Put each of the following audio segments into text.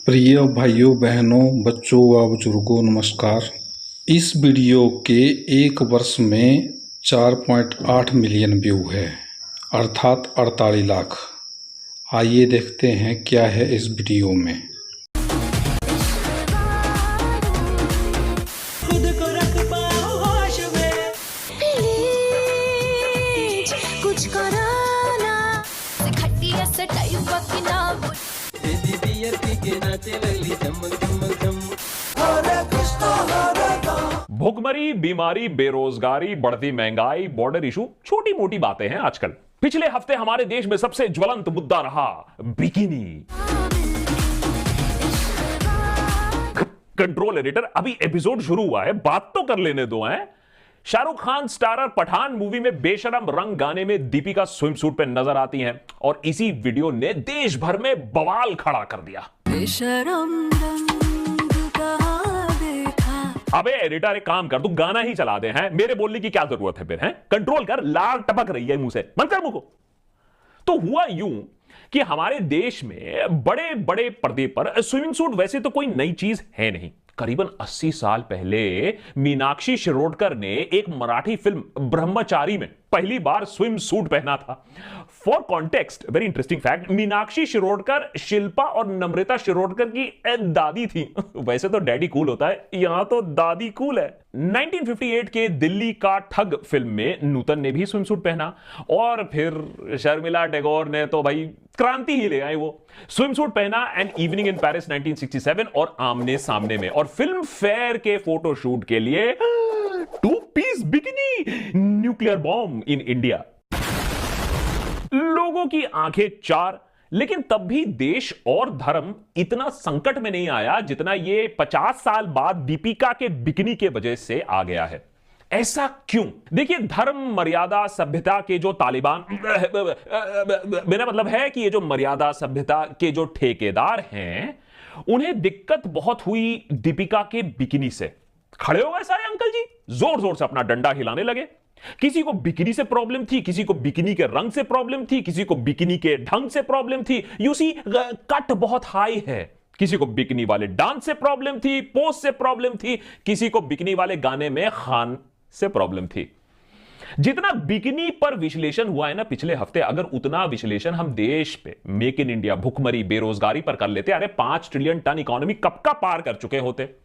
प्रिय भाइयों बहनों बच्चों व बुजुर्गों नमस्कार। इस वीडियो के एक वर्ष में 4.8 मिलियन व्यू है अर्थात 48 लाख। आइए देखते हैं क्या है इस वीडियो में। खुद को रख पाओ होश में, प्लीज कुछ कराना खट्टी सटाई बकना तेरी बियर पी के नाचे लगली चमक चमक चम। भुखमरी, बीमारी, बेरोजगारी, बढ़ती महंगाई, बॉर्डर इशू, छोटी मोटी बातें हैं आजकल। पिछले हफ्ते हमारे देश में सबसे ज्वलंत मुद्दा रहा बिकिनी। कंट्रोल एडिटर, अभी एपिसोड शुरू हुआ है, बात तो कर लेने दो हैं। शाहरुख खान स्टारर पठान मूवी में बेशरम रंग गाने में दीपिका स्विम सूट पे नजर आती हैं और इसी वीडियो ने देश भर में बवाल खड़ा कर दिया। बेशरम रंग कहाँ देखा। अबे एडिटर एक काम कर, तू गाना ही चला दे। हैं मेरे बोलने की क्या जरूरत है फिर? हैं कंट्रोल कर, लाल टपक रही है मुंह से, मन कर मुंह को। तो हुआ यूं कि हमारे देश में बड़े बड़े पर्दे पर स्विमिंग सूट वैसे तो कोई नई चीज है नहीं। करीबन 80 साल पहले मीनाक्षी शिरोडकर ने एक मराठी फिल्म ब्रह्मचारी में पहली बार स्विम सूट पहना था। For context, very interesting fact, Meenakshi Shirodkar Shilpa और नम्रता शिरोडकर की दादी थी। वैसे तो डैडी कूल होता है, यहां तो दादी कूल है। 1958 के दिल्ली का ठग फिल्म में नूतन ने भी स्विम सूट पहना और फिर शर्मिला टैगोर ने तो भाई क्रांति ही ले आई। वो स्विम सूट पहना एन इवनिंग इन पेरिस 1967 और आमने सामने में, और फिल्म फेयर के फोटोशूट के लिए 2 piece bikini, nuclear bomb in India. लोगों की आंखें चार, लेकिन तब भी देश और धर्म इतना संकट में नहीं आया जितना ये 50 साल बाद दीपिका के बिकिनी के वजह से आ गया है। ऐसा क्यों? देखिए, धर्म, मर्यादा, सभ्यता के जो तालिबान, मेरा मतलब है कि ये जो मर्यादा सभ्यता के जो ठेकेदार हैं, उन्हें दिक्कत बहुत हुई दीपिका के बिकिनी से। खड़े हो गए सारे अंकल जी, जोर जोर से अपना डंडा हिलाने लगे। किसी को बिकिनी से प्रॉब्लम थी, किसी को बिकिनी के रंग से प्रॉब्लम थी, किसी को बिकिनी के ढंग से प्रॉब्लम थी। यू सी, कट बहुत हाई है। किसी को बिकिनी वाले डांस से प्रॉब्लम थी, पोज से प्रॉब्लम थी, किसी को बिकिनी वाले गाने में खान से प्रॉब्लम थी। जितना बिकिनी पर विश्लेषण हुआ है ना पिछले हफ्ते, अगर उतना विश्लेषण हम देश पे मेक इन इंडिया, भुखमरी, बेरोजगारी पर कर लेते, अरे 5 ट्रिलियन टन इकोनॉमी कब का पार कर चुके होते।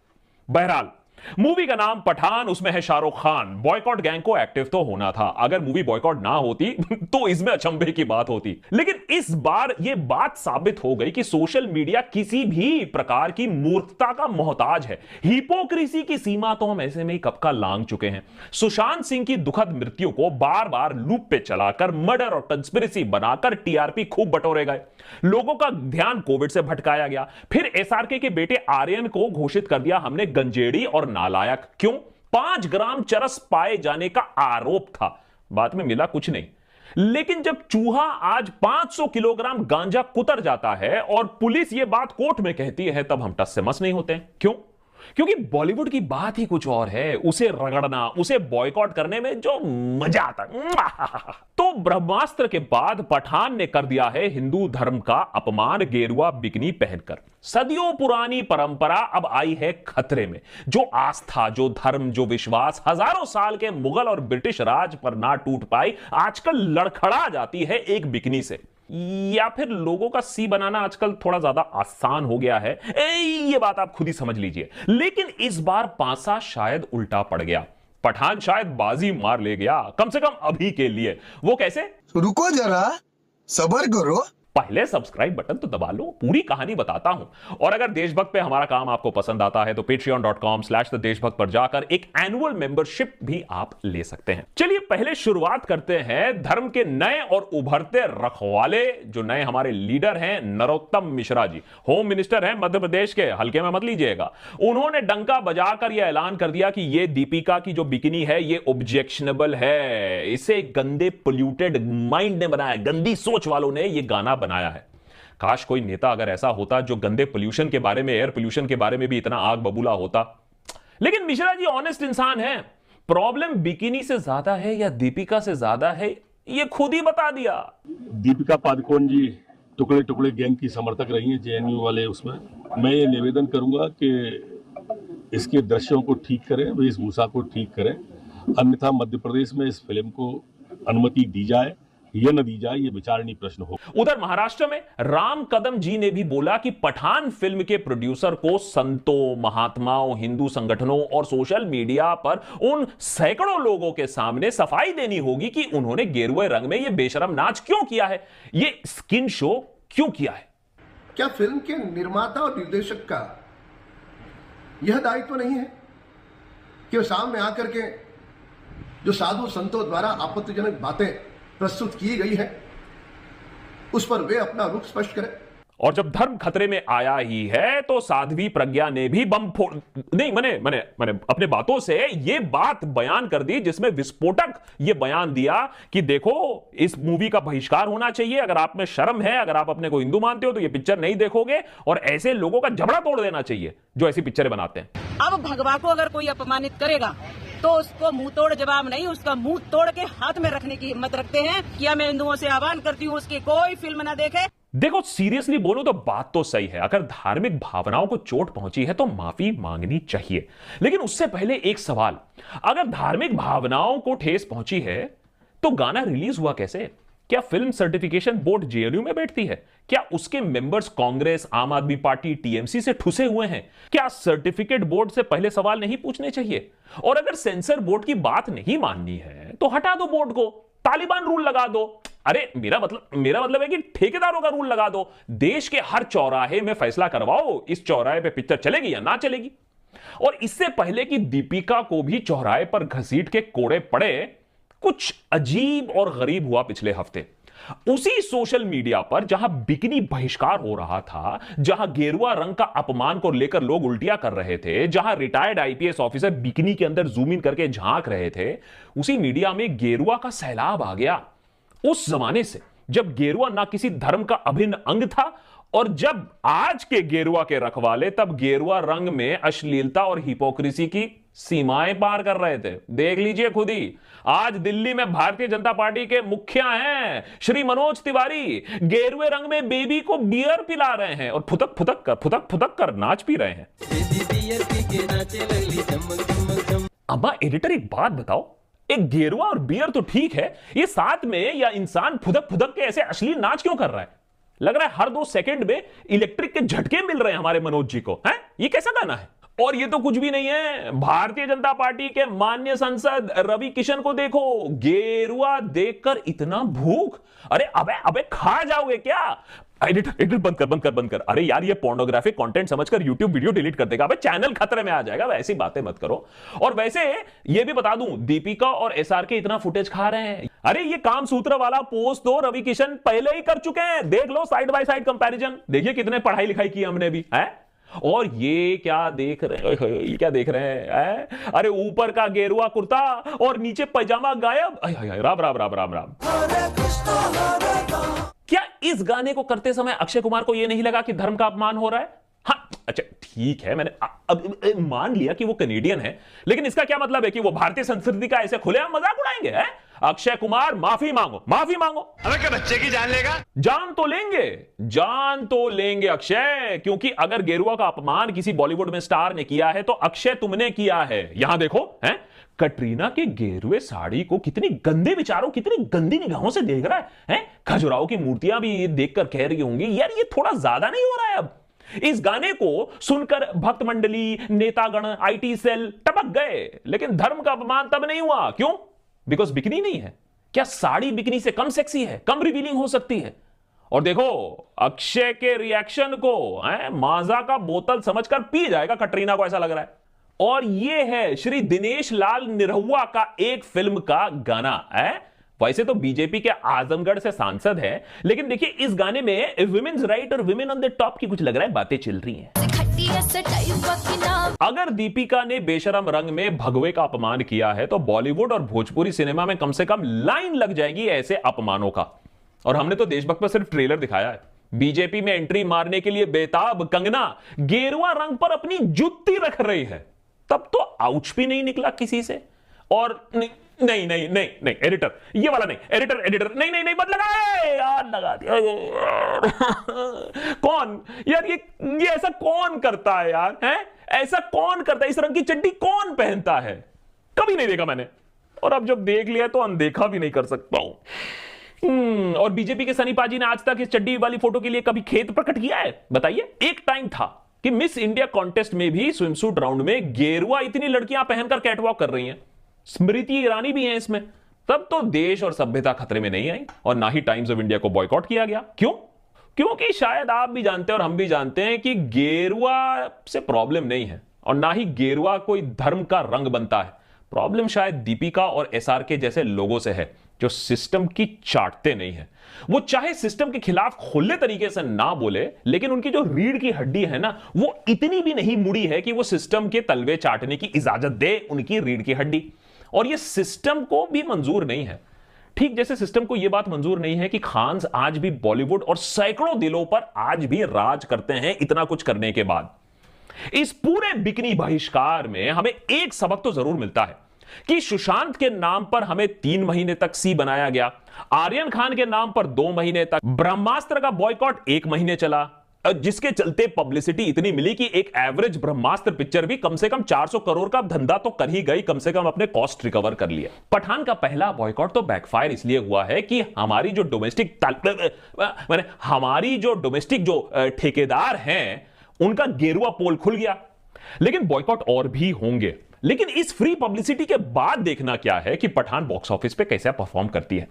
बहरहाल, मूवी का नाम पठान, उसमें है शाहरुख खान। बॉयकॉट गैंग को एक्टिव तो होना था। अगर मूवी बॉयकॉट ना होती तो इसमें अचंभे की बात होती। लेकिन इस बार यह बात साबित हो गई कि सोशल मीडिया किसी भी प्रकार की मूर्खता का मोहताज है। हिपोक्रेसी की सीमा तो हम ऐसे में ही कब का लांघ चुके हैं। सुशांत सिंह की दुखद मृत्यु को बार बार लूप पे चलाकर मर्डर और कंस्पिरेसी बनाकर टीआरपी खूब बटोरे गए। लोगों का ध्यान कोविड से भटकाया गया। फिर एसआरके के बेटे आर्यन को घोषित कर दिया हमने गंजेड़ी और नालायक। क्यों? 5 ग्राम चरस पाए जाने का आरोप था, बाद में मिला कुछ नहीं। लेकिन जब चूहा आज 500 किलोग्राम गांजा कुतर जाता है और पुलिस यह बात कोर्ट में कहती है, तब हम टस से मस नहीं होते। क्यों? क्योंकि बॉलीवुड की बात ही कुछ और है। उसे रगड़ना, उसे बॉयकॉट करने में जो मजा आता है। तो ब्रह्मास्त्र के बाद पठान ने कर दिया है हिंदू धर्म का अपमान गेरुआ बिकिनी पहनकर। सदियों पुरानी परंपरा अब आई है खतरे में। जो आस्था, जो धर्म, जो विश्वास हजारों साल के मुगल और ब्रिटिश राज पर ना टूट पाई, आजकल लड़खड़ा जाती है एक बिकिनी से। या फिर लोगों का सी बनाना आजकल थोड़ा ज्यादा आसान हो गया है। ये बात आप खुद ही समझ लीजिए। लेकिन इस बार पासा शायद उल्टा पड़ गया। पठान शायद बाजी मार ले गया, कम से कम अभी के लिए। वो कैसे? रुको जरा, सब्र करो। पहले सब्सक्राइब बटन तो दबा लो, पूरी कहानी बताता हूं। और अगर देशभक्त पे हमारा काम आपको पसंद आता है तो patreon.com/देशभक्त पर जाकर एक एनुअल मेंबरशिप भी आप ले सकते हैं। चलिए पहले शुरुआत करते हैं धर्म के नए और उभरते रखवाले, जो नए हमारे लीडर हैं, नरोत्तम मिश्रा जी। होम मिनिस्टर हैं मध्य प्रदेश के, हल्के में मत लीजिएगा। उन्होंने डंका बजाकर यह ऐलान कर दिया कि यह दीपिका की जो बिकिनी है ये ऑब्जेक्शनेबल है। इसे गंदे पोल्यूटेड माइंड ने बनाया, गंदी सोच वालों ने यह गाना बनाया है। काश कोई नेता अगर ऐसा होता जो गंदे पोल्यूशन के बारे में, एयर पोल्यूशन के बारे में भी इतना आग बबूला होता। लेकिन मिश्रा जी ऑनेस्ट इंसान हैं। प्रॉब्लम बिकिनी से ज्यादा है या दीपिका से ज्यादा है, ये खुद ही बता दिया। दीपिका पादुकोण जी टुकड़े टुकड़े गैंग की समर्थक रही हैं, जेएनयू वाले उसमें मैं ये निवेदन करूंगा कि इसके दृश्यों को ठीक करें, वेशभूषा को ठीक करें, अन्यथा मध्य प्रदेश में इस फिल्म को अनुमति दी जाए या न दी जाए, ये विचारणीय प्रश्न हो। उधर महाराष्ट्र में राम कदम जी ने भी बोला कि पठान फिल्म के प्रोड्यूसर को संतों, महात्माओं, हिंदू संगठनों और सोशल मीडिया पर उन सैकड़ों लोगों के सामने सफाई देनी होगी कि उन्होंने गेरुए रंग में यह बेशरम नाच क्यों किया है, यह स्किन शो क्यों किया है। क्या फिल्म के निर्माता और निर्देशक का यह दायित्व नहीं है कि वो सामने आकर के जो साधु संतों द्वारा आपत्तिजनक बातें प्रस्तुत की गई है उस पर वे अपना रुख स्पष्ट करें। और जब धर्म खतरे में आया ही है तो साध्वी प्रज्ञा ने भी बम फोड़ नहीं मैंने अपने बातों से ये बात बयान कर दी जिसमें विस्फोटक ये बयान दिया कि देखो इस मूवी का बहिष्कार होना चाहिए, अगर आप में शर्म है, अगर आप अपने को हिंदू मानते हो तो ये पिक्चर नहीं देखोगे और ऐसे लोगों का जबड़ा तोड़ देना चाहिए जो ऐसी पिक्चरें बनाते हैं। अब भगवा को अगर कोई अपमानित करेगा तो उसको मुंह तोड़ जवाब नहीं, उसका मुंह तोड़ के हाथ में रखने की हिम्मत रखते हैं। क्या मैं हिंदुओं से आह्वान करती हूँ उसकी कोई फिल्म ना देखे। देखो सीरियसली बोलो तो बात तो सही है, अगर धार्मिक भावनाओं को चोट पहुंची है तो माफी मांगनी चाहिए, लेकिन उससे पहले एक सवाल, अगर धार्मिक भावनाओं को ठेस पहुंची है तो गाना रिलीज हुआ कैसे? क्या फिल्म सर्टिफिकेशन बोर्ड जेएनयू में बैठती है? क्या उसके मेंबर्स कांग्रेस, आम आदमी पार्टी, टीएमसी से ठुसे हुए हैं? क्या सर्टिफिकेट बोर्ड से पहले सवाल नहीं पूछने चाहिए? और अगर सेंसर बोर्ड की बात नहीं माननी है तो हटा दो बोर्ड को, तालिबान रूल लगा दो। अरे मेरा मतलब है कि ठेकेदारों का रूल लगा दो, देश के हर चौराहे में फैसला करवाओ इस चौराहे पे पिक्चर चलेगी या ना चलेगी। और इससे पहले कि दीपिका को भी चौराहे पर घसीट के कोड़े पड़े, कुछ अजीब और गरीब हुआ पिछले हफ्ते। उसी सोशल मीडिया पर जहां बिकिनी बहिष्कार हो रहा था, जहां गेरुआ रंग का अपमान को लेकर लोग उल्टियां कर रहे थे, जहां रिटायर्ड आईपीएस ऑफिसर बिकिनी के अंदर जूम इन करके झांक रहे थे, उसी मीडिया में गेरुआ का सैलाब आ गया। उस जमाने से जब गेरुआ ना किसी धर्म का अभिन्न अंग था और जब आज के गेरुआ के रखवाले तब गेरुआ रंग में अश्लीलता और हिपोक्रेसी की सीमाएं पार कर रहे थे। देख लीजिए खुद ही, आज दिल्ली में भारतीय जनता पार्टी के मुखिया हैं श्री मनोज तिवारी, गेरुए रंग में बेबी को बियर पिला रहे हैं और फुदक कर नाच पी रहे हैं। बेबी बियर पी के नाचे लगली झमक झमक झम। अब्बा एडिटर एक बात बताओ, एक गेरुआ और बियर तो ठीक है, ये साथ में या इंसान फुदक के ऐसे अश्लील नाच क्यों कर रहा है? लग रहा है हर 2 सेकंड में इलेक्ट्रिक के झटके मिल रहे हैं हमारे मनोज जी को। हैं? ये कैसा गाना है? और ये तो कुछ भी नहीं है, भारतीय जनता पार्टी के माननीय सांसद रवि किशन को देखो, गेरुआ देखकर इतना भूख, अरे अबे खा जाओगे क्या? एडिटर बंद कर। अरे यार ये पोर्नोग्राफिक कंटेंट समझकर YouTube वीडियो डिलीट कर देगा, अबे चैनल खतरे में आ जाएगा, ऐसी बातें मत करो। और वैसे ये भी बता दूं, दीपिका और एसआरके इतना फुटेज खा रहे हैं, अरे ये काम सूत्र वाला पोस्ट तो रवि किशन पहले ही कर चुके हैं, देख लो साइड बाय साइड कंपैरिजन, देखिए कितने पढ़ाई लिखाई की हमने भी है। और ये क्या देख रहे हैं? अरे ऊपर का गेरुआ कुर्ता और नीचे पैजामा गायब। राम। क्या इस गाने को करते समय अक्षय कुमार को यह नहीं लगा कि धर्म का अपमान हो रहा है? हाँ अच्छा ठीक है, मैंने अब मान लिया कि वो कनेडियन है, लेकिन इसका क्या मतलब है कि वो भारतीय संस्कृति का ऐसे खुलेआम मजाक उड़ाएंगे? है अक्षय कुमार, माफी मांगो। अबे क्या बच्चे की जान लेगा? जान तो लेंगे अक्षय, क्योंकि अगर गेरुआ का अपमान किसी बॉलीवुड में स्टार ने किया है तो अक्षय तुमने किया है। यहां देखो हैं, कटरीना के गेरुए साड़ी को कितनी गंदे विचारों, कितनी गंदी निगाहों से देख रहा है? खजुराहो की मूर्तियां भी देखकर कह रही होंगी यार ये थोड़ा ज्यादा नहीं हो रहा है? अब इस गाने को सुनकर भक्त मंडली, नेतागण, आईटी सेल टपक गए, लेकिन धर्म का अपमान तब नहीं हुआ। क्यों? बिकॉज बिकनी नहीं है। क्या साड़ी बिकनी से कम सेक्सी है, कम रिवीलिंग हो सकती है? और देखो अक्षय के रिएक्शन को माजा का बोतल समझकर पी जाएगा कटरीना को, ऐसा लग रहा है। और ये है श्री दिनेश लाल निरहुआ का एक फिल्म का गाना है। वैसे तो बीजेपी के आजमगढ़ से सांसद है, लेकिन देखिए इस गाने में विमेन्स राइट और विमेन ऑन द टॉप की कुछ लग रहा है बातें चल रही हैं। अगर दीपिका ने बेशरम रंग में भगवे का अपमान किया है तो बॉलीवुड और भोजपुरी सिनेमा में कम से कम लाइन लग जाएगी ऐसे अपमानों का। और हमने तो देशभक्त पर सिर्फ ट्रेलर दिखाया है। बीजेपी में एंट्री मारने के लिए बेताब कंगना गेरुआ रंग पर अपनी जुत्ती रख रही है, तब तो आउच भी नहीं निकला किसी से। और नहीं नहीं नहीं नहीं, एडिटर ये वाला नहीं, एडिटर नहीं नहीं नहीं मत लगाए यार, लगा दिया कौन यार, ये ऐसा कौन करता है यार, हैं ऐसा कौन करता है, इस रंग की चड्डी कौन पहनता है, कभी नहीं देखा मैंने, और अब जब देख लिया तो अनदेखा भी नहीं कर सकता हूं। और बीजेपी के सनी पाजी ने आज तक इस चड्डी वाली फोटो के लिए कभी खेद प्रकट किया है, बताइए। एक टाइम था कि मिस इंडिया कॉन्टेस्ट में भी स्विमसूट राउंड में गेरुआ इतनी लड़कियां पहनकर कैटवॉक कर रही हैं, स्मृति ईरानी भी हैं इसमें, तब तो देश और सभ्यता खतरे में नहीं आई और ना ही टाइम्स ऑफ इंडिया को बॉयकॉट किया गया। क्यों? क्योंकि शायद आप भी जानते हैं और हम भी जानते हैं कि गेरुआ से प्रॉब्लम नहीं है और ना ही गेरुआ कोई धर्म का रंग बनता है, प्रॉब्लम शायद दीपिका और एसआरके जैसे लोगों से है जो सिस्टम की चाटते नहीं है। वो चाहे सिस्टम के खिलाफ खुले तरीके से ना बोले, लेकिन उनकी जो रीढ़ की हड्डी है ना, वो इतनी भी नहीं मुड़ी है कि वो सिस्टम के तलवे चाटने की इजाजत दे उनकी रीढ़ की हड्डी, और ये सिस्टम को भी मंजूर नहीं है। ठीक जैसे सिस्टम को यह बात मंजूर नहीं है कि खान्स आज भी बॉलीवुड और सैकड़ों दिलों पर आज भी राज करते हैं इतना कुछ करने के बाद। इस पूरे बिकनी बहिष्कार में हमें एक सबक तो जरूर मिलता है कि सुशांत के नाम पर हमें 3 महीने तक सी बनाया गया, आर्यन खान के नाम पर 2 महीने तक, ब्रह्मास्त्र का बॉयकॉट 1 महीने चला, जिसके चलते पब्लिसिटी इतनी मिली कि एक एवरेज ब्रह्मास्त्र पिक्चर भी कम से कम 400 करोड़ का धंधा तो कर ही गई, कम से कम अपने कॉस्ट रिकवर कर लिया। पठान का पहला बॉयकॉट तो बैकफायर इसलिए हुआ है कि हमारी जो डोमेस्टिक जो ठेकेदार हैं उनका गेरुआ पोल खुल गया। लेकिन बॉयकॉट और भी होंगे, लेकिन इस फ्री पब्लिसिटी के बाद देखना क्या है कि पठान बॉक्स ऑफिस पे कैसे परफॉर्म करती है।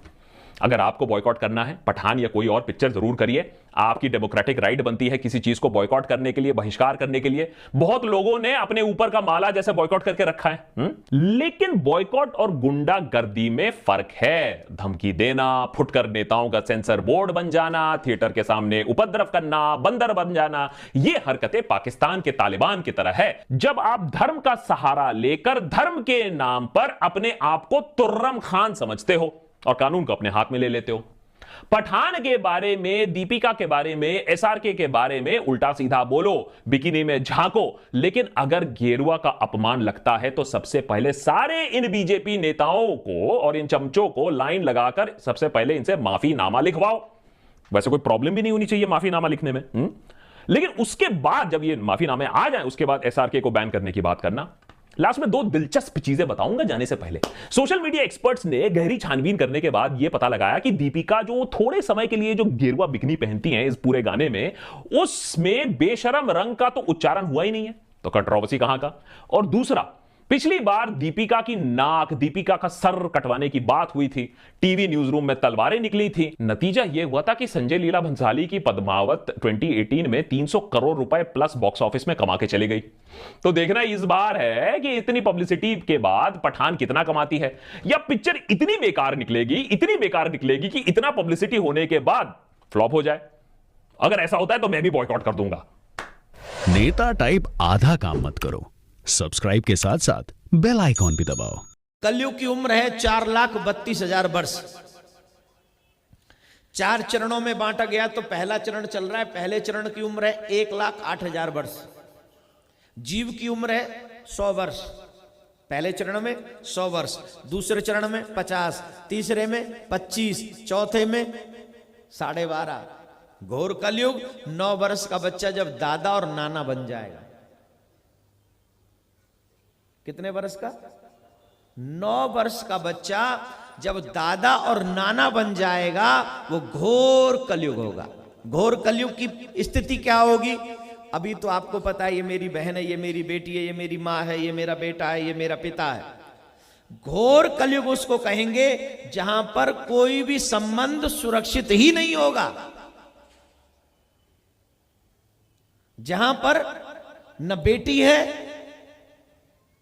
अगर आपको बॉयकॉट करना है पठान या कोई और पिक्चर जरूर करिए, आपकी डेमोक्रेटिक राइट बनती है किसी चीज को बॉयकॉट करने के लिए, बहिष्कार करने के लिए। बहुत लोगों ने अपने ऊपर का माला जैसे बॉयकॉट करके रखा है। लेकिन बॉयकॉट और गुंडागर्दी में फर्क है। धमकी देना, फुटकर नेताओं का सेंसर बोर्ड बन जाना, थिएटर के सामने उपद्रव करना, बंदर बन जाना, ये हरकतें पाकिस्तान के तालिबान की तरह है। जब आप धर्म का सहारा लेकर धर्म के नाम पर अपने आप को तुर्रम खान समझते हो और कानून को अपने हाथ में ले लेते हो। पठान के बारे में, दीपिका के बारे में, एसआरके के बारे में उल्टा सीधा बोलो, बिकिनी में झांको, लेकिन अगर गेरुआ का अपमान लगता है तो सबसे पहले सारे इन बीजेपी नेताओं को और इन चमचों को लाइन लगाकर सबसे पहले इनसे माफीनामा लिखवाओ। वैसे कोई प्रॉब्लम भी नहीं होनी चाहिए माफीनामा लिखने में, लेकिन उसके बाद जब ये माफीनामे आ जाए उसके बाद एसआरके को बैन करने की बात करना। लास्ट में 2 दिलचस्प चीजें बताऊंगा जाने से पहले। सोशल मीडिया एक्सपर्ट्स ने गहरी छानबीन करने के बाद यह पता लगाया कि दीपिका जो थोड़े समय के लिए जो गेरुआ बिकनी पहनती हैं इस पूरे गाने में, उसमें बेशरम रंग का तो उच्चारण हुआ ही नहीं है, तो कंट्रोवर्सी कहां का। और दूसरा, पिछली बार दीपिका की नाक, दीपिका का सर कटवाने की बात हुई थी, टीवी न्यूज रूम में तलवारें निकली थी। नतीजा यह हुआ था कि संजय लीला भंसाली की पद्मावत 2018 में 300 करोड़ रुपए प्लस बॉक्स ऑफिस में कमा के चली गई। तो देखना इस बार है कि इतनी पब्लिसिटी के बाद पठान कितना कमाती है, या पिक्चर इतनी बेकार निकलेगी कि इतना पब्लिसिटी होने के बाद फ्लॉप हो जाए। अगर ऐसा होता है तो मैं भी बॉयकॉट कर दूंगा। नेता टाइप आधा काम मत करो, सब्सक्राइब के साथ साथ बेल आइकॉन भी दबाओ। कलयुग की उम्र है 4,32,000 वर्ष। 4 चरणों में बांटा गया, तो पहला चरण चल रहा है। पहले चरण की उम्र है 1,08,000 वर्ष। जीव की उम्र है 100 वर्ष। पहले चरण में 100 वर्ष, दूसरे चरण में 50, तीसरे में 25, चौथे में 12.5। घोर कलयुग। 9 वर्ष का बच्चा जब दादा और नाना बन जाएगा। कितने वर्ष का? 9 वर्ष का बच्चा जब दादा और नाना बन जाएगा, वो घोर कलयुग होगा। घोर कलयुग की स्थिति क्या होगी? अभी तो आपको पता है, ये मेरी बहन है, ये मेरी बेटी है, ये मेरी माँ है, ये मेरा बेटा है, ये मेरा पिता है। घोर कलयुग उसको कहेंगे जहां पर कोई भी संबंध सुरक्षित ही नहीं होगा, जहां पर न बेटी है,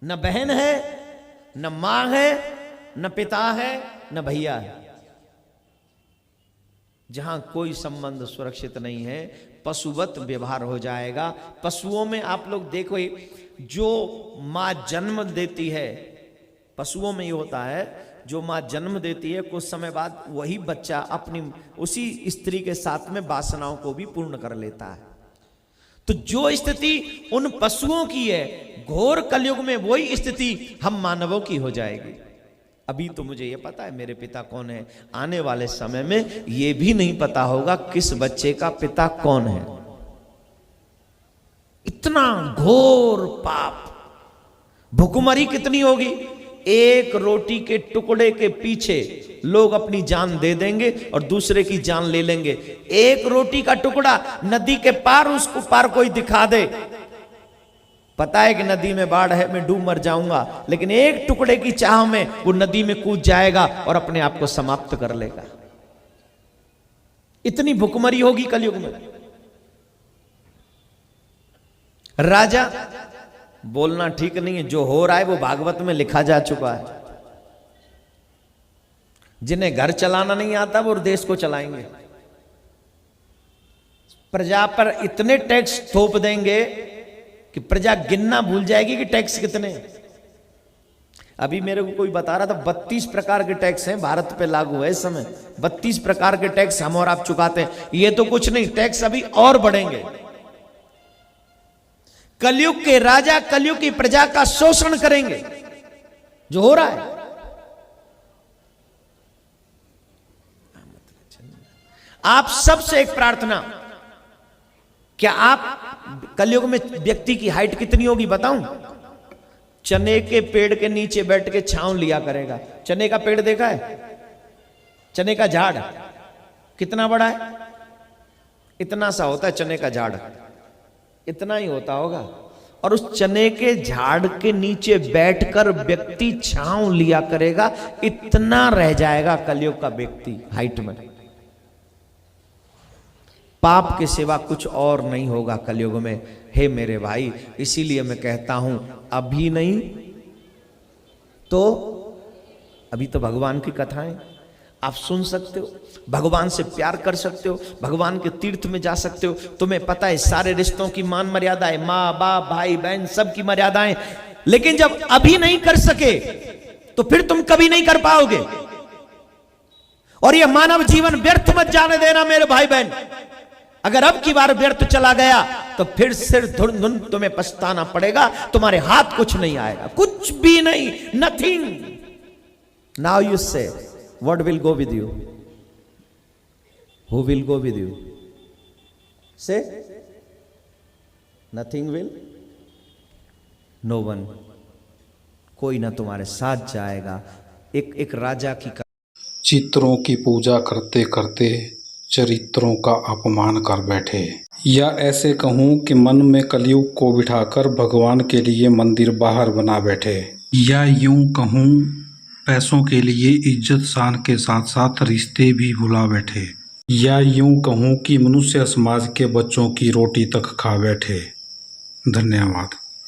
न बहन है, न मां है, न पिता है, न भैया है। जहां कोई संबंध सुरक्षित नहीं है, पशुवत व्यवहार हो जाएगा। पशुओं में आप लोग देखो, जो मां जन्म देती है, पशुओं में ये होता है, जो मां जन्म देती है कुछ समय बाद वही बच्चा अपनी उसी स्त्री के साथ में वासनाओं को भी पूर्ण कर लेता है। तो जो स्थिति उन पशुओं की है, घोर कलयुग में वही स्थिति हम मानवों की हो जाएगी। अभी तो मुझे ये पता है मेरे पिता कौन है, आने वाले समय में ये भी नहीं पता होगा किस बच्चे का पिता कौन है। इतना घोर पाप, भुखमरी कितनी होगी। एक रोटी के टुकड़े के पीछे लोग अपनी जान दे देंगे और दूसरे की जान ले लेंगे। एक रोटी का टुकड़ा नदी के पार, उसको पार कोई दिखा दे, पता है कि नदी में बाढ़ है, मैं डूब मर जाऊंगा, लेकिन एक टुकड़े की चाह में वो नदी में कूद जाएगा और अपने आप को समाप्त कर लेगा। इतनी भुखमरी होगी कलयुग में। राजा, बोलना ठीक नहीं है, जो हो रहा है वो भागवत में लिखा जा चुका है। जिन्हें घर चलाना नहीं आता वो देश को चलाएंगे। प्रजा पर इतने टैक्स थोप देंगे कि प्रजा गिनना भूल जाएगी कि टैक्स कितने। अभी मेरे को कोई बता रहा था 32 प्रकार के टैक्स हैं भारत पे लागू है इस समय। 32 प्रकार के टैक्स हम और आप चुकाते हैं। ये तो कुछ नहीं, टैक्स अभी और बढ़ेंगे। कलयुग के राजा कलयुग की प्रजा का शोषण करेंगे, जो हो रहा है। आप सबसे एक प्रार्थना, क्या आप कलयुग में व्यक्ति की हाइट कितनी होगी बताऊं? चने के पेड़ के नीचे बैठ के छांव लिया करेगा। चने का पेड़ देखा है? चने का झाड़ कितना बड़ा है? इतना सा होता है चने का झाड़, इतना ही होता होगा। और उस चने के झाड़ के नीचे बैठकर व्यक्ति छांव लिया करेगा, इतना रह जाएगा कलयुग का व्यक्ति हाइट में। पाप के सिवा कुछ और नहीं होगा कलयुग में, हे मेरे भाई। इसीलिए मैं कहता हूं, अभी नहीं तो अभी तो भगवान की कथाएं आप सुन सकते हो, भगवान से प्यार कर सकते हो, भगवान के तीर्थ में जा सकते हो। तुम्हें पता है सारे रिश्तों की मान मर्यादा है, माँ बाप भाई बहन सब की मर्यादाएं। लेकिन जब अभी नहीं कर सके तो फिर तुम कभी नहीं कर पाओगे। और यह मानव जीवन व्यर्थ मत जाने देना मेरे भाई बहन। अगर अब की बार व्यर्थ चला गया तो फिर सिर धुन धुन तुम्हें पछताना पड़ेगा। तुम्हारे हाथ कुछ नहीं आएगा, कुछ भी नहीं, नथिंग। नाउ यू से what will go with you? Who will go with you? से नथिंग विल, नो वन। कोई ना तुम्हारे साथ जाएगा। एक राजा की चित्रों की पूजा करते करते चरित्रों का अपमान कर बैठे, या ऐसे कहूँ कि मन में कलयुग को बिठाकर भगवान के लिए मंदिर बाहर बना बैठे, या यूं कहूँ पैसों के लिए इज्जत शान के साथ साथ रिश्ते भी भुला बैठे, या यूं कहूँ कि मनुष्य समाज के बच्चों की रोटी तक खा बैठे। धन्यवाद।